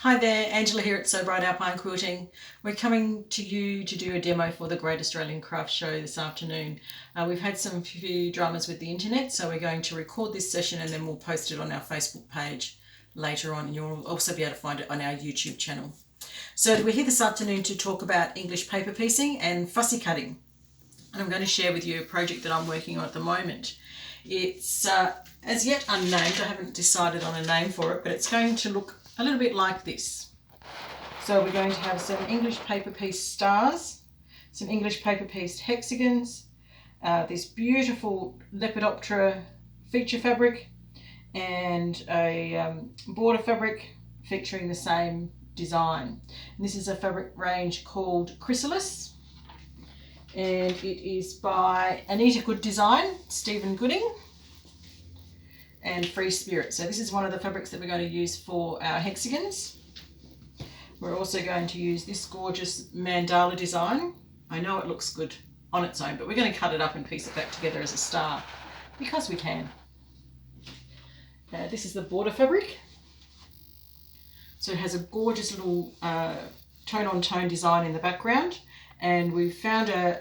Hi there, Angela here at Sew Bright Alpine Quilting. We're coming to you to do a demo for the Great Australian Craft Show this afternoon. We've had some few dramas with the internet, so we're going to record this session and then we'll post it on our Facebook page later on, and you'll also be able to find it on our YouTube channel. So we're here this afternoon to talk about English paper piecing and fussy cutting. And I'm going to share with you a project that I'm working on at the moment. It's as yet unnamed, I haven't decided on a name for it, but it's going to look a little bit like this. So we're going to have some English paper piece stars, some English paper piece hexagons, this beautiful Lepidoptera feature fabric, and a border fabric featuring the same design. And this is a fabric range called Chrysalis, and it is by Anita Good Design, Stephen Gooding, and Free Spirit. So this is one of the fabrics that we're going to use for our hexagons. We're also going to use this gorgeous mandala design. I know it looks good on its own, but we're going to cut it up and piece it back together as a star because we can. This is the border fabric. So it has a gorgeous little tone-on-tone design in the background, and we've found a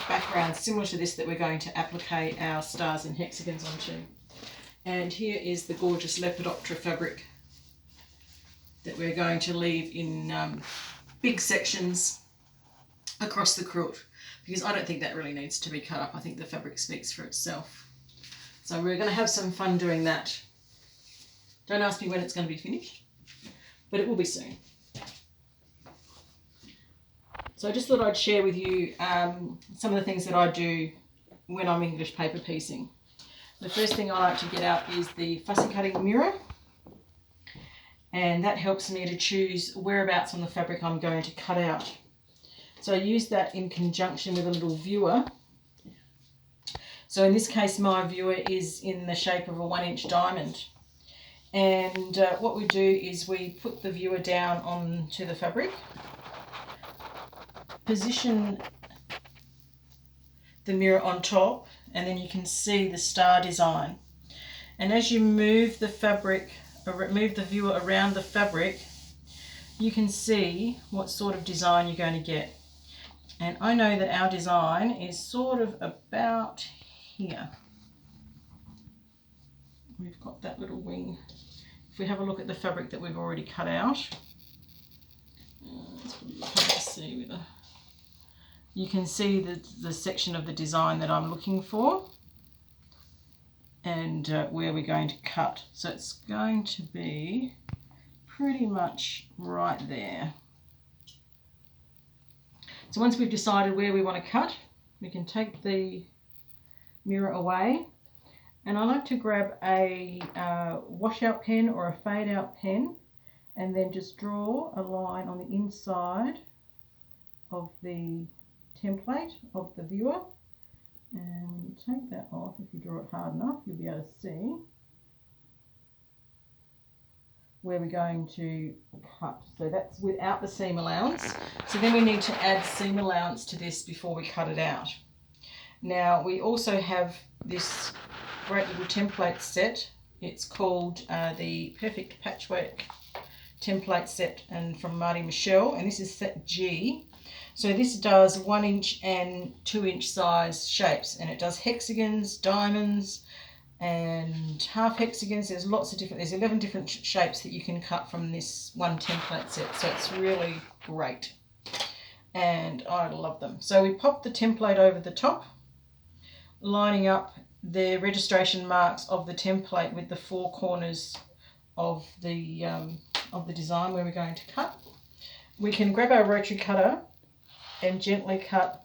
background similar to this that we're going to applique our stars and hexagons onto. And here is the gorgeous Lepidoptera fabric that we're going to leave in big sections across the quilt, because I don't think that really needs to be cut up. I think the fabric speaks for itself. So we're going to have some fun doing that. Don't ask me when it's going to be finished, but it will be soon. So I just thought I'd share with you some of the things that I do when I'm English paper piecing. The first thing I like to get out is the fussy cutting mirror, and that helps me to choose whereabouts on the fabric I'm going to cut out. So I use that in conjunction with a little viewer. So in this case my viewer is in the shape of a 1-inch diamond, and what we do is we put the viewer down onto the fabric, position the mirror on top, and then you can see the star design. And as you move the fabric, or move the viewer around the fabric, you can see what sort of design you're going to get. And I know that our design is sort of about here. We've got that little wing. If we have a look at the fabric that we've already cut out, it's pretty hard to see with a... You can see the section of the design that I'm looking for, and where we're going to cut. So it's going to be pretty much right there. So once we've decided where we want to cut, we can take the mirror away, and I like to grab a washout pen or a fade out pen, and then just draw a line on the inside of the template of the viewer. And when you take that off, if you draw it hard enough, you'll be able to see where we're going to cut. So that's without the seam allowance. So then we need to add seam allowance to this before we cut it out. Now we also have this great little template set. It's called the Perfect Patchwork template set, and from Marty Michelle, and this is set G. So this does 1-inch and 2-inch size shapes, and it does hexagons, diamonds, and half hexagons. There's lots of different, there's 11 different shapes that you can cut from this one template set. So it's really great, and I love them. So we pop the template over the top, lining up the registration marks of the template with the 4 corners of the design where we're going to cut. We can grab our rotary cutter and gently cut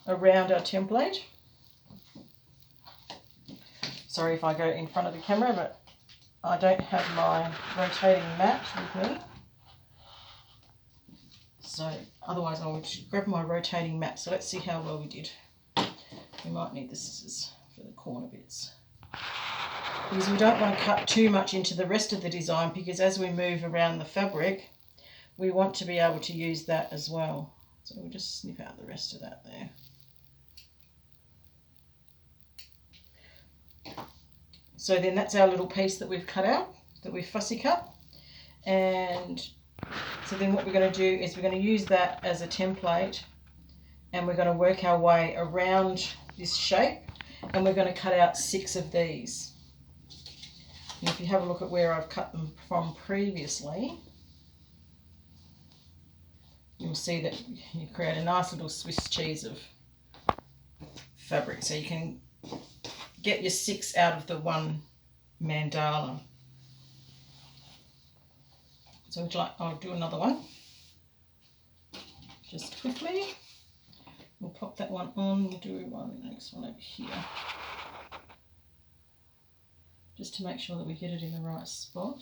around our template. Sorry if I go in front of the camera, but I don't have my rotating mat with me. So otherwise I would grab my rotating mat. So let's see how well we did. We might need the scissors for the corner bits, because we don't want to cut too much into the rest of the design, because as we move around the fabric we want to be able to use that as well. So we'll just snip out the rest of that there. So then that's our little piece that we've cut out, that we've fussy cut. And so then what we're going to do is we're going to use that as a template, and we're going to work our way around this shape, and we're going to cut out 6 of these. And if you have a look at where I've cut them from previously, you'll see that you create a nice little Swiss cheese of fabric. So you can get your 6 out of the one mandala. So I'll do another one just quickly. We'll pop that one on. We'll do next one over here, just to make sure that we get it in the right spot.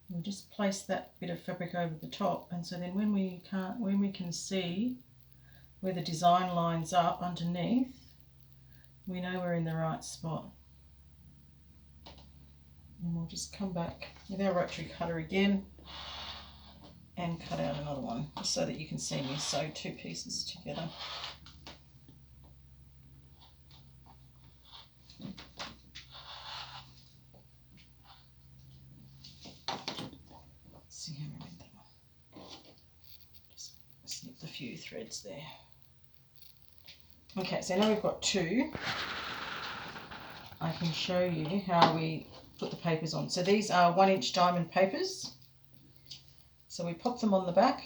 We'll just place that bit of fabric over the top, and so then when we can see where the design lines up underneath, we know we're in the right spot. And we'll just come back with our rotary cutter again and cut out another one, just so that you can see me sew 2 pieces together. Let's see how I made that one. Just snip a few threads there. Okay, so now we've got 2. I can show you how we put the papers on. So these are 1-inch diamond papers. So we pop them on the back,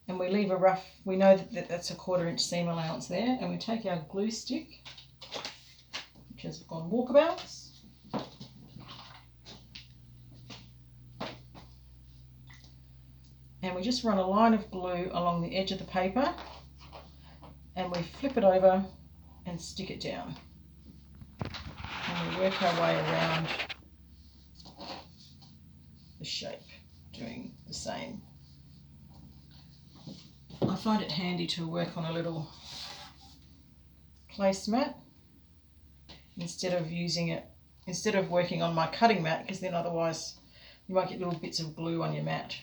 and we leave a rough, we know that that's a 1/4 inch seam allowance there, and we take our glue stick, which is on walkabouts, and we just run a line of glue along the edge of the paper, and we flip it over and stick it down. And we work our way around the shape, doing the same. I find it handy to work on a little placemat instead of working on my cutting mat, because then otherwise you might get little bits of glue on your mat,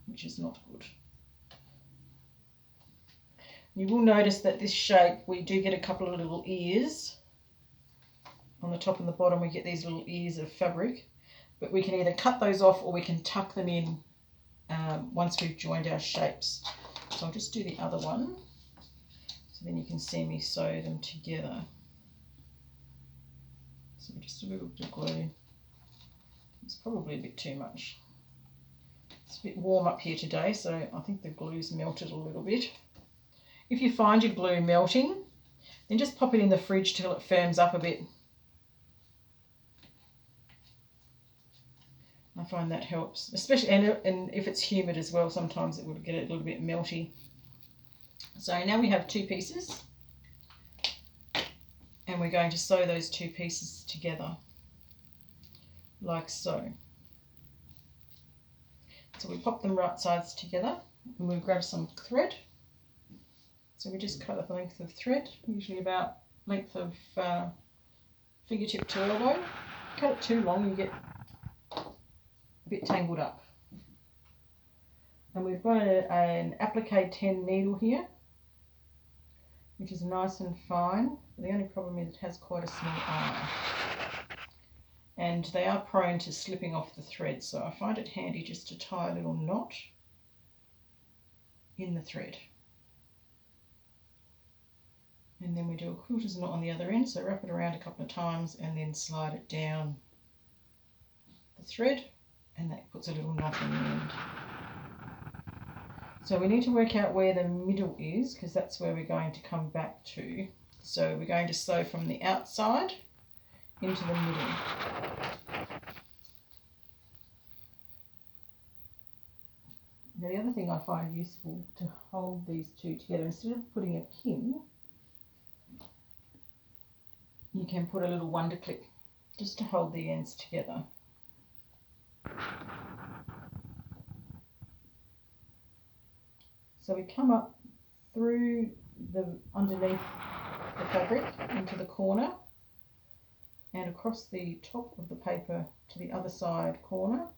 which is not good. You will notice that this shape, we do get a couple of little ears. On the top and the bottom we get these little ears of fabric, but we can either cut those off or we can tuck them in once we've joined our shapes. So I'll just do the other one, so then you can see me sew them together. So just a little bit of glue. It's probably a bit too much. It's a bit warm up here today, so I think the glue's melted a little bit. If you find your glue melting, then just pop it in the fridge till it firms up a bit. I find that helps, especially, and if it's humid as well, sometimes it will get a little bit melty. So now we have 2 pieces, and we're going to sew those 2 pieces together, like so. So we pop them right sides together, and we'll grab some thread. So we just cut a length of thread, usually about length of fingertip to elbow. Cut it too long, you get a bit tangled up. And we've got an applique 10 needle here, which is nice and fine. The only problem is it has quite a small eye, and they are prone to slipping off the thread, so I find it handy just to tie a little knot in the thread. And then we do a quilter's knot on the other end, so wrap it around a couple of times and then slide it down the thread, and that puts a little knot in the end. So we need to work out where the middle is, because that's where we're going to come back to. So we're going to sew from the outside into the middle. Now the other thing I find useful to hold these 2 together, instead of putting a pin, you can put a little wonder clip just to hold the ends together. So we come up through underneath the fabric into the corner and across the top of the paper to the other side corner,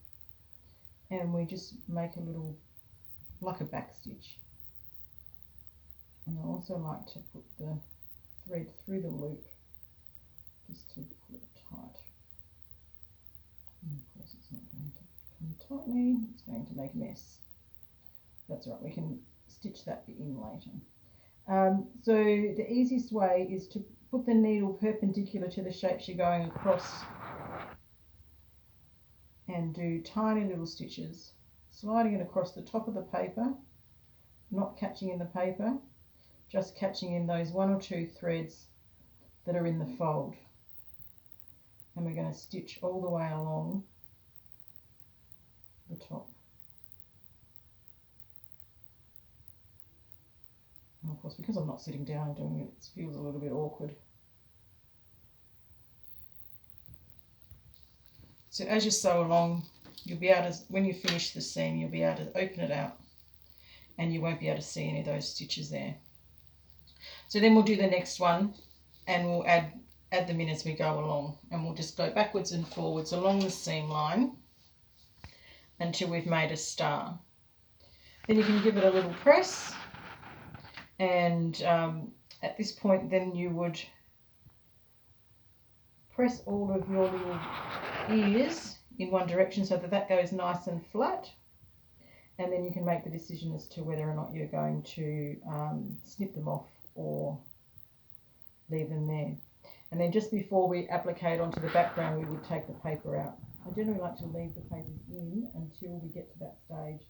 and we just make a little, like a back stitch. And I also like to put the thread through the loop just to pull it tight. tightly. It's going to make a mess. That's right, we can stitch that bit in later. So the easiest way is to put the needle perpendicular to the shapes you're going across and do tiny little stitches, sliding it across the top of the paper, not catching in the paper, just catching in those 1 or 2 threads that are in the fold. And we're going to stitch all the way along the top. And of course, because I'm not sitting down and doing it, it feels a little bit awkward. So as you sew along, you'll be able to, when you finish the seam, you'll be able to open it out and you won't be able to see any of those stitches there. So then we'll do the next one and we'll add them in as we go along, and we'll just go backwards and forwards along the seam line until we've made a star. Then you can give it a little press, and at this point then you would press all of your little ears in one direction so that that goes nice and flat, and then you can make the decision as to whether or not you're going to snip them off or leave them there. And then just before we applicate onto the background, we would take the paper out. I generally like to leave the papers in until we get to that stage,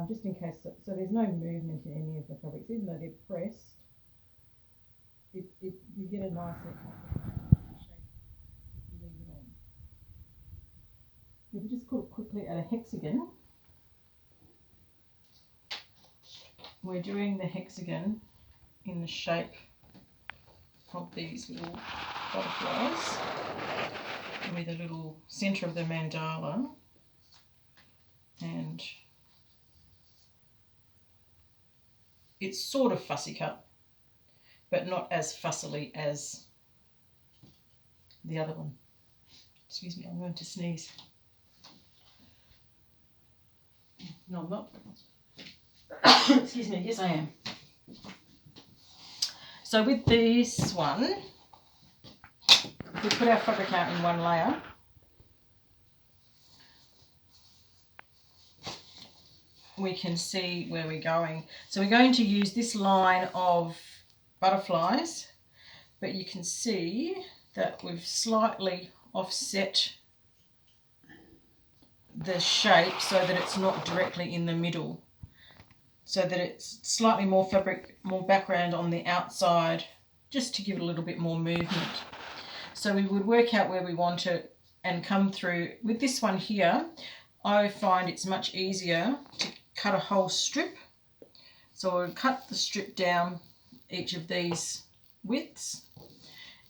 just in case, so there's no movement in any of the fabrics. Even though they're pressed, you get a nicer shape if you leave it on. If you just look quickly at a hexagon, we're doing the hexagon in the shape of these little butterflies with a little centre of the mandala, and it's sort of fussy cut but not as fussily as the other one. Excuse me, I'm going to sneeze. No, I'm not. Excuse me, yes I am. So with this one, we put our fabric out in one layer. We can see where we're going. So we're going to use this line of butterflies, but you can see that we've slightly offset the shape so that it's not directly in the middle, so that it's slightly more fabric, more background on the outside, just to give it a little bit more movement. So we would work out where we want it and come through. With this one here, I find it's much easier to cut a whole strip. So I would cut the strip down each of these widths,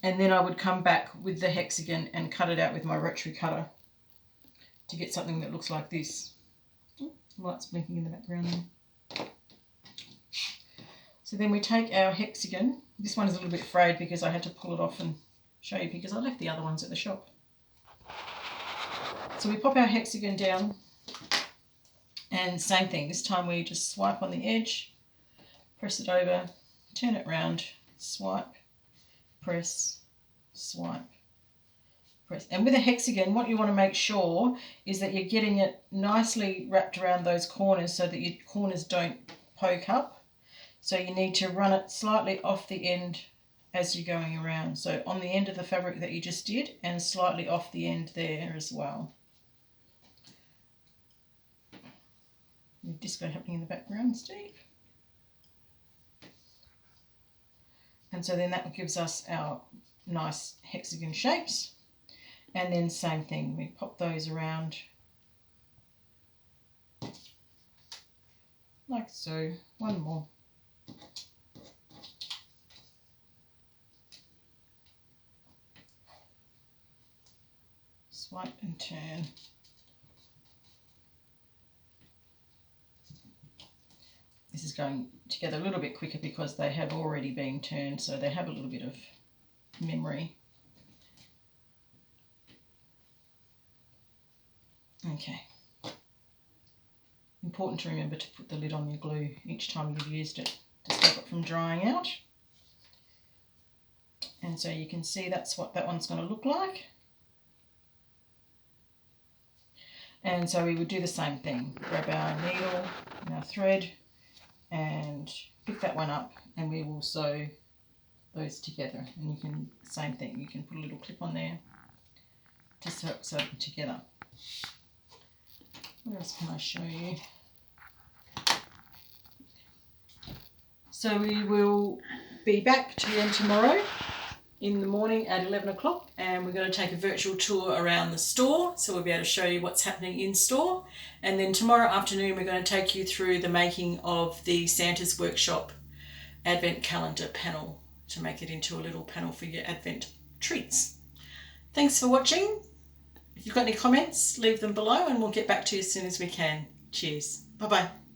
and then I would come back with the hexagon and cut it out with my rotary cutter to get something that looks like this. Lights blinking in the background there. So then we take our hexagon. This one is a little bit frayed because I had to pull it off and show you because I left the other ones at the shop. So we pop our hexagon down, and same thing, this time we just swipe on the edge, press it over, turn it round, swipe, press, swipe, press. And with a hexagon, what you want to make sure is that you're getting it nicely wrapped around those corners so that your corners don't poke up. So you need to run it slightly off the end as you're going around. So on the end of the fabric that you just did, and slightly off the end there as well. Disco happening in the background, Steve. And so then that gives us our nice hexagon shapes. And then same thing, we pop those around like so. One more. Swipe and turn. This is going together a little bit quicker because they have already been turned, so they have a little bit of memory. Okay. Important to remember to put the lid on your glue each time you've used it to stop it from drying out. And so you can see that's what that one's going to look like. And so we would do the same thing. Grab our needle and our thread and pick that one up, and we will sew those together. And you can, same thing, you can put a little clip on there to sew them together. What else can I show you? So we will be back again tomorrow in the morning at 11 o'clock, and we're going to take a virtual tour around the store, so we'll be able to show you what's happening in store. And then tomorrow afternoon we're going to take you through the making of the Santa's Workshop Advent Calendar panel to make it into a little panel for your Advent treats. Thanks for watching. If you've got any comments, leave them below and we'll get back to you as soon as we can. Cheers. Bye-bye.